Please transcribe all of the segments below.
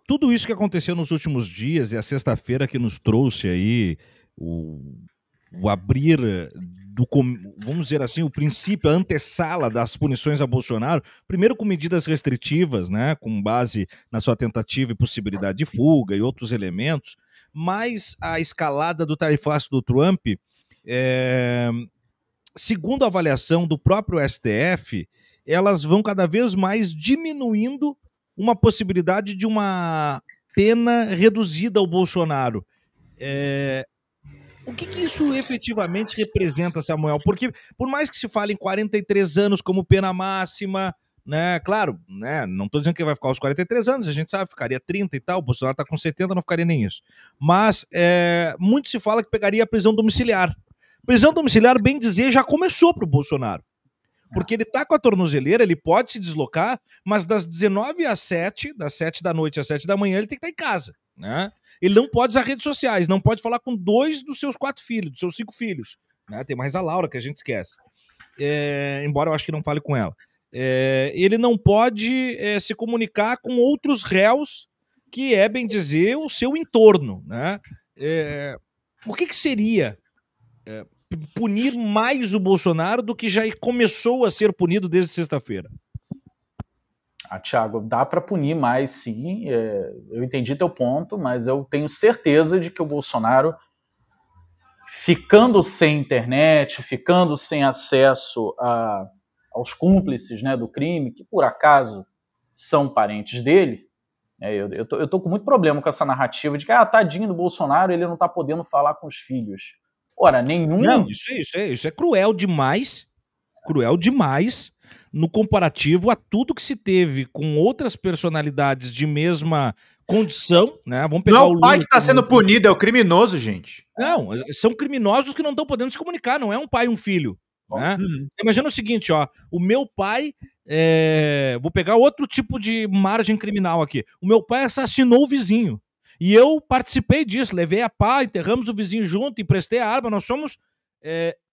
tudo isso que aconteceu nos últimos dias e a sexta-feira que nos trouxe aí o, o abrir vamos dizer assim, o princípio, a antessala das punições a Bolsonaro, primeiro com medidas restritivas, né, com base na sua tentativa e possibilidade de fuga e outros elementos, mas a escalada do tarifaço do Trump, é, segundo a avaliação do próprio STF, elas vão cada vez mais diminuindo uma possibilidade de uma pena reduzida ao Bolsonaro. O que isso efetivamente representa, Samuel? Porque, por mais que se fale em 43 anos como pena máxima, né? Claro, né? Não estou dizendo que vai ficar aos 43 anos, a gente sabe, ficaria 30 e tal, o Bolsonaro está com 70, não ficaria nem isso. Mas muito se fala que pegaria a prisão domiciliar. Prisão domiciliar, bem dizer, já começou para o Bolsonaro. Porque ele está com a tornozeleira, ele pode se deslocar, mas das 19 às 7, das 7 da noite às 7 da manhã, ele tem que estar em casa, né? Ele não pode usar redes sociais, não pode falar com 2 dos seus 4 filhos, dos seus 5 filhos, né? Tem mais a Laura, que a gente esquece. Embora eu acho que não fale com ela. Ele não pode se comunicar com outros réus, que é, bem dizer, o seu entorno, né? O que seria punir mais o Bolsonaro do que já começou a ser punido desde sexta-feira? Thiago, dá para punir mais, sim. Eu entendi teu ponto, mas eu tenho certeza de que o Bolsonaro, ficando sem internet, ficando sem acesso aos cúmplices, né, do crime, que por acaso são parentes dele, eu tô com muito problema com essa narrativa de que, tadinho do Bolsonaro, ele não tá podendo falar com os filhos. Ora, nenhum... Não, isso é cruel demais, no comparativo a tudo que se teve com outras personalidades de mesma condição, né? Vamos pegar não, o pai que está sendo punido, é o criminoso, gente. Não, são criminosos que não estão podendo se comunicar, não é um pai e um filho, né? Imagina o seguinte, ó, o meu pai, vou pegar outro tipo de margem criminal aqui, o meu pai assassinou o vizinho, e eu participei disso, levei a pá, enterramos o vizinho junto, emprestei a arma, nós somos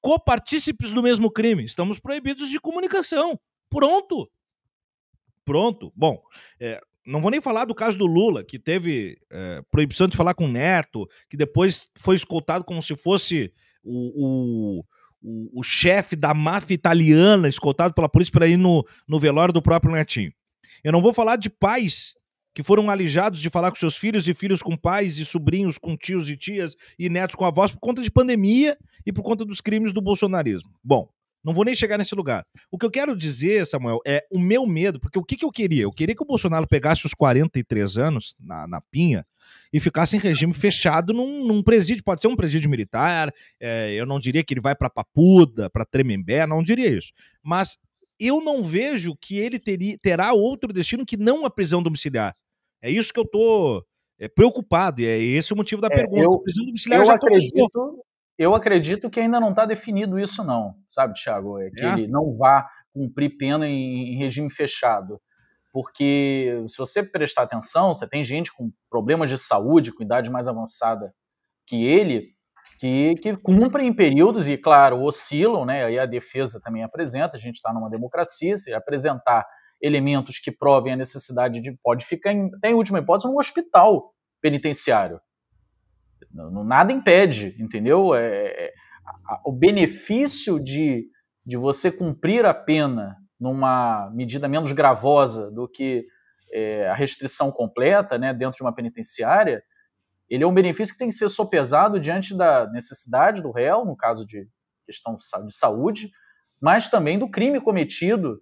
copartícipes do mesmo crime, estamos proibidos de comunicação. Pronto. Bom, não vou nem falar do caso do Lula, que teve proibição de falar com o neto, que depois foi escoltado como se fosse o chefe da máfia italiana, escoltado pela polícia para ir no velório do próprio netinho. Eu não vou falar de pais que foram alijados de falar com seus filhos e filhos com pais e sobrinhos com tios e tias e netos com avós por conta de pandemia e por conta dos crimes do bolsonarismo. Bom, não vou nem chegar nesse lugar. O que eu quero dizer, Samuel, é o meu medo, porque o que eu queria? Eu queria que o Bolsonaro pegasse os 43 anos na pinha e ficasse em regime fechado num presídio, pode ser um presídio militar, eu não diria que ele vai para Papuda, para Tremembé, não diria isso. Mas eu não vejo que ele terá outro destino que não a prisão domiciliar. É isso que eu tô preocupado, e é esse o motivo da pergunta. A prisão domiciliar já começou. Eu acredito que ainda não está definido isso não, sabe, Thiago? Que ele não vá cumprir pena em regime fechado. Porque se você prestar atenção, você tem gente com problemas de saúde, com idade mais avançada que ele, que cumprem em períodos e, claro, oscilam, né? Aí a defesa também apresenta, a gente está numa democracia, se apresentar elementos que provem a necessidade de... pode ficar, até em última hipótese, num hospital penitenciário. Nada impede, entendeu? O benefício de você cumprir a pena numa medida menos gravosa do que a restrição completa, né, dentro de uma penitenciária, ele é um benefício que tem que ser sopesado diante da necessidade do réu, no caso de questão de saúde, mas também do crime cometido,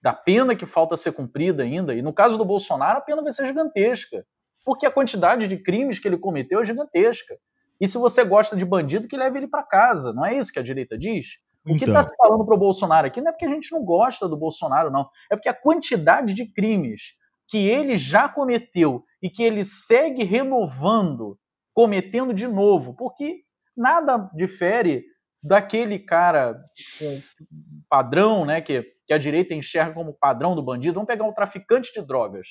da pena que falta ser cumprida ainda. E no caso do Bolsonaro, a pena vai ser gigantesca, porque a quantidade de crimes que ele cometeu é gigantesca. E se você gosta de bandido, que leve ele para casa. Não é isso que a direita diz? O que está se falando para o Bolsonaro aqui não é porque a gente não gosta do Bolsonaro, não. É porque a quantidade de crimes que ele já cometeu e que ele segue renovando, cometendo de novo, porque nada difere daquele cara padrão, né, que a direita enxerga como padrão do bandido. Vamos pegar um traficante de drogas.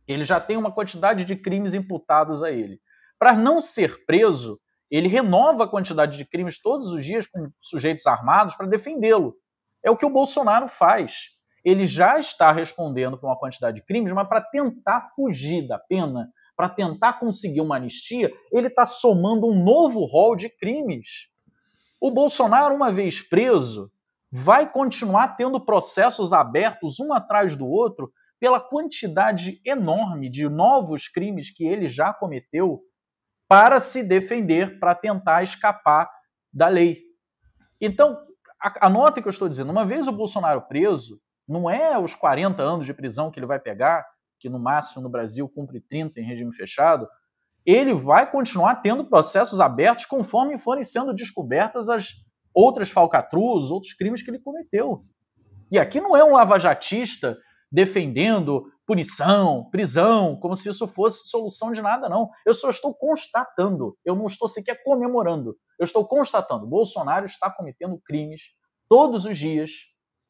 Ele já tem uma quantidade de crimes imputados a ele. Para não ser preso, ele renova a quantidade de crimes todos os dias com sujeitos armados para defendê-lo. É o que o Bolsonaro faz. ele já está respondendo por uma quantidade de crimes, mas para tentar fugir da pena, para tentar conseguir uma anistia, ele está somando um novo rol de crimes. O Bolsonaro, uma vez preso, vai continuar tendo processos abertos um atrás do outro pela quantidade enorme de novos crimes que ele já cometeu para se defender, para tentar escapar da lei. Então, anota o que eu estou dizendo. Uma vez o Bolsonaro preso, não é os 40 anos de prisão que ele vai pegar, que no máximo no Brasil cumpre 30 em regime fechado, ele vai continuar tendo processos abertos conforme forem sendo descobertas as outras falcatruas, outros crimes que ele cometeu. E aqui não é um lavajatista defendendo punição, prisão, como se isso fosse solução de nada, não. Eu só estou constatando, eu não estou sequer comemorando, eu estou constatando. Bolsonaro está cometendo crimes todos os dias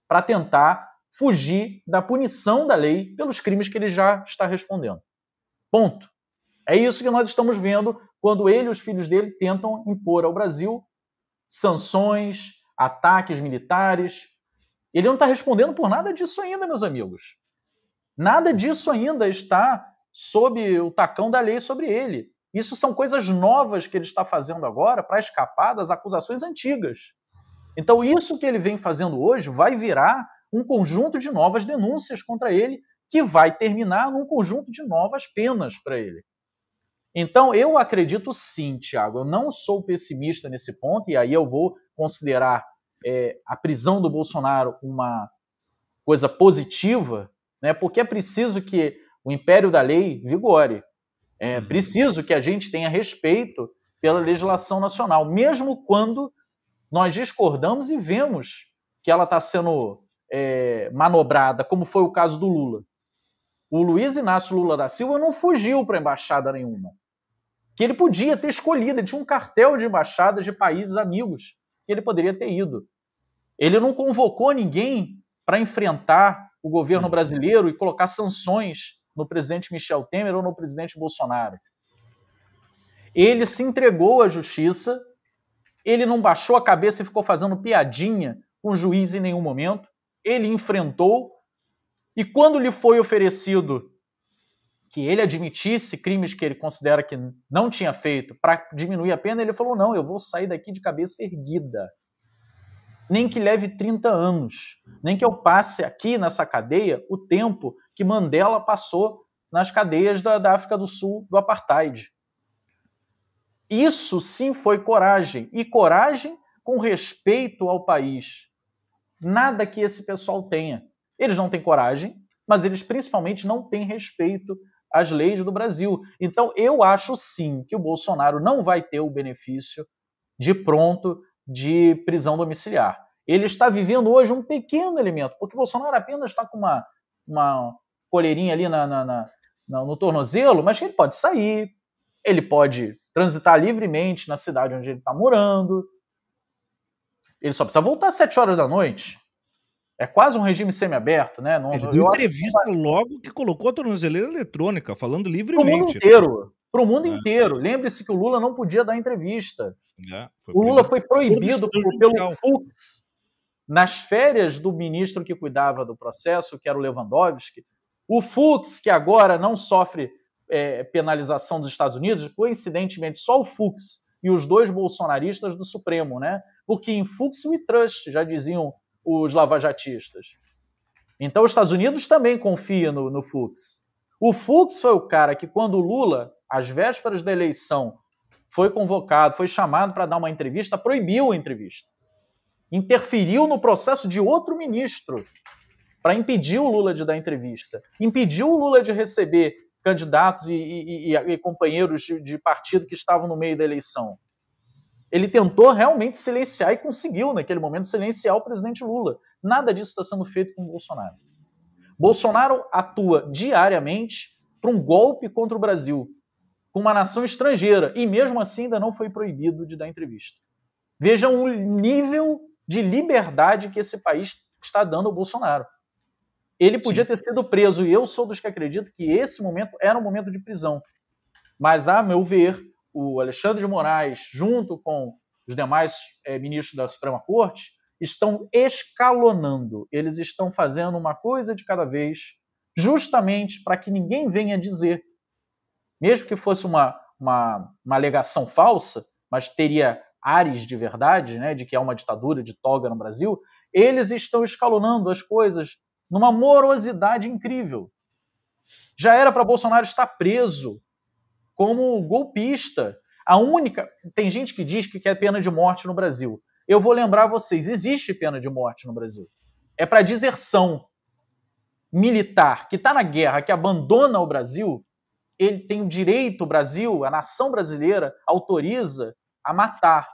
para tentar fugir da punição da lei pelos crimes que ele já está respondendo. Ponto. É isso que nós estamos vendo quando ele e os filhos dele tentam impor ao Brasil sanções, ataques militares. Ele não está respondendo por nada disso ainda, meus amigos. Nada disso ainda está sob o tacão da lei sobre ele. Isso são coisas novas que ele está fazendo agora para escapar das acusações antigas. Então, isso que ele vem fazendo hoje vai virar um conjunto de novas denúncias contra ele, que vai terminar num conjunto de novas penas para ele. Então, eu acredito sim, Thiago, eu não sou pessimista nesse ponto, e aí eu vou considerar a prisão do Bolsonaro uma coisa positiva, né, porque é preciso que o império da lei vigore. É preciso que a gente tenha respeito pela legislação nacional, mesmo quando nós discordamos e vemos que ela está sendo manobrada, como foi o caso do Lula. O Luiz Inácio Lula da Silva não fugiu para embaixada nenhuma, que ele podia ter escolhido, ele tinha um cartel de embaixadas de países amigos que ele poderia ter ido. Ele não convocou ninguém para enfrentar o governo brasileiro e colocar sanções no presidente Michel Temer ou no presidente Bolsonaro. Ele se entregou à justiça, ele não baixou a cabeça e ficou fazendo piadinha com o juiz em nenhum momento, ele enfrentou, e quando lhe foi oferecido que ele admitisse crimes que ele considera que não tinha feito para diminuir a pena, ele falou, não, eu vou sair daqui de cabeça erguida. Nem que leve 30 anos, nem que eu passe aqui nessa cadeia o tempo que Mandela passou nas cadeias da África do Sul, do Apartheid. Isso sim foi coragem, e coragem com respeito ao país. Nada que esse pessoal tenha. Eles não têm coragem, mas eles principalmente não têm respeito às leis do Brasil. Então eu acho sim que o Bolsonaro não vai ter o benefício de pronto de prisão domiciliar. Ele está vivendo hoje um pequeno elemento, porque o Bolsonaro apenas está com uma coleirinha ali no tornozelo, mas ele pode sair, ele pode transitar livremente na cidade onde ele está morando, ele só precisa voltar às 7 horas da noite. É quase um regime semiaberto, né? Ele deu entrevista logo que colocou a tornozeleira eletrônica, falando livremente. Para o mundo inteiro. Para o mundo inteiro. Lembre-se que o Lula não podia dar entrevista. O Lula foi proibido pelo Fux. Nas férias do ministro que cuidava do processo, que era o Lewandowski, o Fux, que agora não sofre penalização dos Estados Unidos, coincidentemente só o Fux e os 2 bolsonaristas do Supremo, né? Porque em Fux we trust, já diziam os lavajatistas. Então os Estados Unidos também confiam no Fux. O Fux foi o cara que, quando o Lula, às vésperas da eleição, foi convocado, foi chamado para dar uma entrevista, proibiu a entrevista. Interferiu no processo de outro ministro para impedir o Lula de dar entrevista. Impediu o Lula de receber candidatos e companheiros de partido que estavam no meio da eleição. Ele tentou realmente silenciar e conseguiu, naquele momento, silenciar o presidente Lula. Nada disso está sendo feito com o Bolsonaro. Bolsonaro atua diariamente para um golpe contra o Brasil, com uma nação estrangeira, e mesmo assim ainda não foi proibido de dar entrevista. Vejam o nível de liberdade que esse país está dando ao Bolsonaro. Ele podia ter sido preso, e eu sou dos que acredito que esse momento era um momento de prisão. Mas, a meu ver, o Alexandre de Moraes, junto com os demais ministros da Suprema Corte, estão escalonando. Eles estão fazendo uma coisa de cada vez, justamente para que ninguém venha dizer, mesmo que fosse uma alegação falsa, mas teria ares de verdade, né, de que é uma ditadura de toga no Brasil, eles estão escalonando as coisas numa morosidade incrível. Já era para Bolsonaro estar preso como golpista. Tem gente que diz que quer pena de morte no Brasil. Eu vou lembrar vocês, existe pena de morte no Brasil. É para deserção militar que está na guerra, que abandona o Brasil, ele tem o direito, o Brasil, a nação brasileira, autoriza a matar.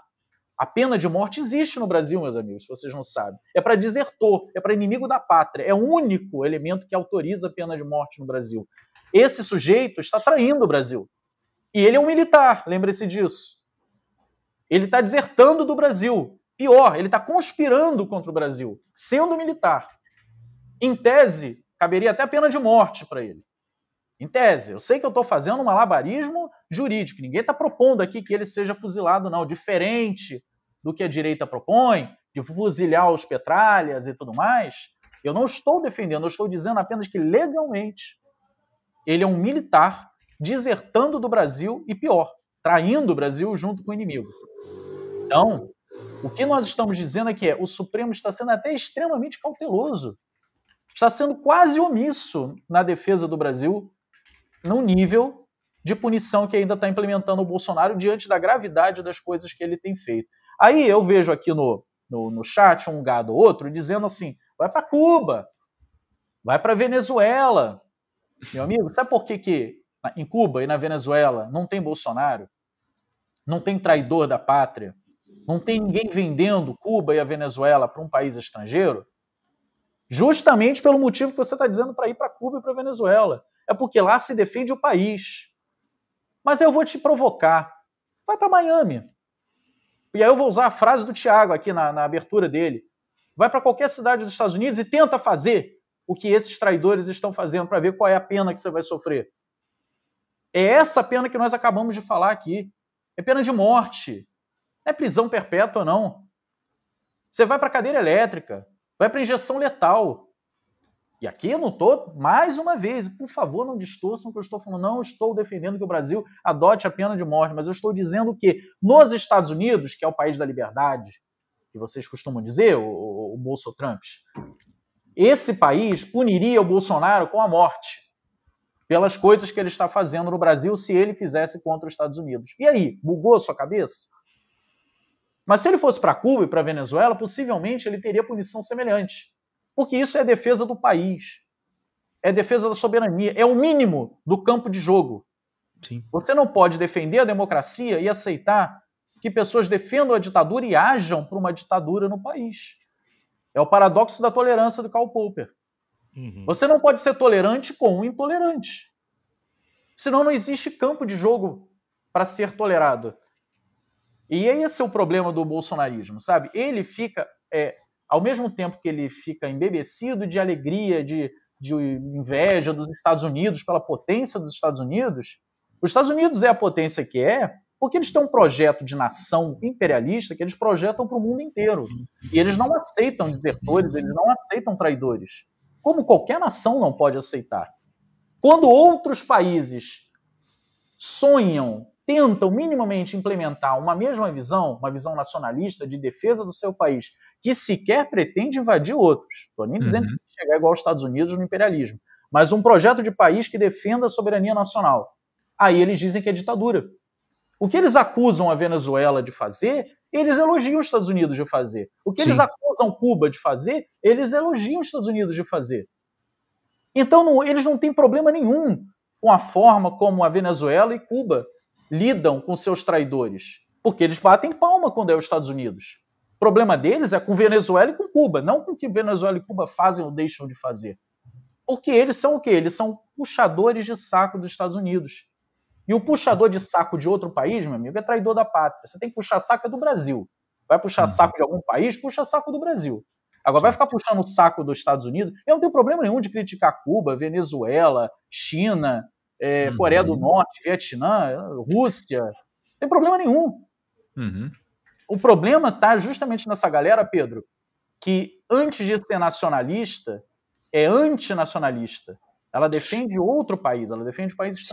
A pena de morte existe no Brasil, meus amigos, se vocês não sabem. É para desertor, é para inimigo da pátria. É o único elemento que autoriza a pena de morte no Brasil. Esse sujeito está traindo o Brasil. E ele é um militar, lembre-se disso. Ele está desertando do Brasil. Pior, ele está conspirando contra o Brasil, sendo militar. Em tese, caberia até a pena de morte para ele. Em tese, eu sei que eu estou fazendo um malabarismo jurídico. Ninguém está propondo aqui que ele seja fuzilado, não. Diferente do que a direita propõe, de fuzilhar os petralhas e tudo mais, eu não estou defendendo, eu estou dizendo apenas que legalmente ele é um militar desertando do Brasil e pior, traindo o Brasil junto com o inimigo. Então, o que nós estamos dizendo é que o Supremo está sendo até extremamente cauteloso, está sendo quase omisso na defesa do Brasil, no nível de punição que ainda está implementando o Bolsonaro diante da gravidade das coisas que ele tem feito. Aí eu vejo aqui no chat um gado ou outro dizendo assim, vai para Cuba, vai para Venezuela. Meu amigo, sabe por que em Cuba e na Venezuela não tem Bolsonaro? Não tem traidor da pátria? Não tem ninguém vendendo Cuba e a Venezuela para um país estrangeiro? Justamente pelo motivo que você está dizendo para ir para Cuba e para a Venezuela. É porque lá se defende o país. Mas eu vou te provocar. Vai para Miami. E aí eu vou usar a frase do Thiago aqui na abertura dele. Vai para qualquer cidade dos Estados Unidos e tenta fazer o que esses traidores estão fazendo para ver qual é a pena que você vai sofrer. É essa pena que nós acabamos de falar aqui. É pena de morte. Não é prisão perpétua, não. Você vai para cadeira elétrica. Vai para injeção letal. E aqui eu não estou, mais uma vez, por favor, não distorçam o que eu estou falando. Não estou defendendo que o Brasil adote a pena de morte, mas eu estou dizendo que nos Estados Unidos, que é o país da liberdade, que vocês costumam dizer, o Bolsonaro, esse país puniria o Bolsonaro com a morte pelas coisas que ele está fazendo no Brasil se ele fizesse contra os Estados Unidos. E aí, bugou a sua cabeça? Mas se ele fosse para Cuba e para Venezuela, possivelmente ele teria punição semelhante. Porque isso é defesa do país, é defesa da soberania, é o mínimo do campo de jogo. Sim. Você não pode defender a democracia e aceitar que pessoas defendam a ditadura e ajam por uma ditadura no país. É o paradoxo da tolerância do Karl Popper. Uhum. Você não pode ser tolerante com o intolerante. Senão não existe campo de jogo para ser tolerado. E esse é o problema do bolsonarismo, sabe? Ele fica... ao mesmo tempo que ele fica embebecido de alegria, de inveja dos Estados Unidos, pela potência dos Estados Unidos, os Estados Unidos é a potência que é, porque eles têm um projeto de nação imperialista que eles projetam para o mundo inteiro. E eles não aceitam desertores, eles não aceitam traidores. Como qualquer nação não pode aceitar. Quando outros países sonham, tentam minimamente implementar uma mesma visão, uma visão nacionalista de defesa do seu país, que sequer pretende invadir outros. Estou nem dizendo que chegar igual aos Estados Unidos no imperialismo, mas um projeto de país que defenda a soberania nacional. Aí eles dizem que é ditadura. O que eles acusam a Venezuela de fazer, eles elogiam os Estados Unidos de fazer. O que eles acusam Cuba de fazer, eles elogiam os Estados Unidos de fazer. Então eles não têm problema nenhum com a forma como a Venezuela e Cuba lidam com seus traidores, porque eles batem palma quando é os Estados Unidos. O problema deles é com Venezuela e com Cuba, não com o que Venezuela e Cuba fazem ou deixam de fazer. Porque eles são o quê? Eles são puxadores de saco dos Estados Unidos. E o puxador de saco de outro país, meu amigo, é traidor da pátria. Você tem que puxar saco do Brasil. Vai puxar saco de algum país, puxa saco do Brasil. Agora vai ficar puxando o saco dos Estados Unidos. Eu não tenho problema nenhum de criticar Cuba, Venezuela, China, Coreia do Norte, Vietnã, Rússia. Não tem problema nenhum. O problema está justamente nessa galera, Pedro, que, antes de ser nacionalista, é antinacionalista. Ela defende outro país, ela defende o país estrangeiro.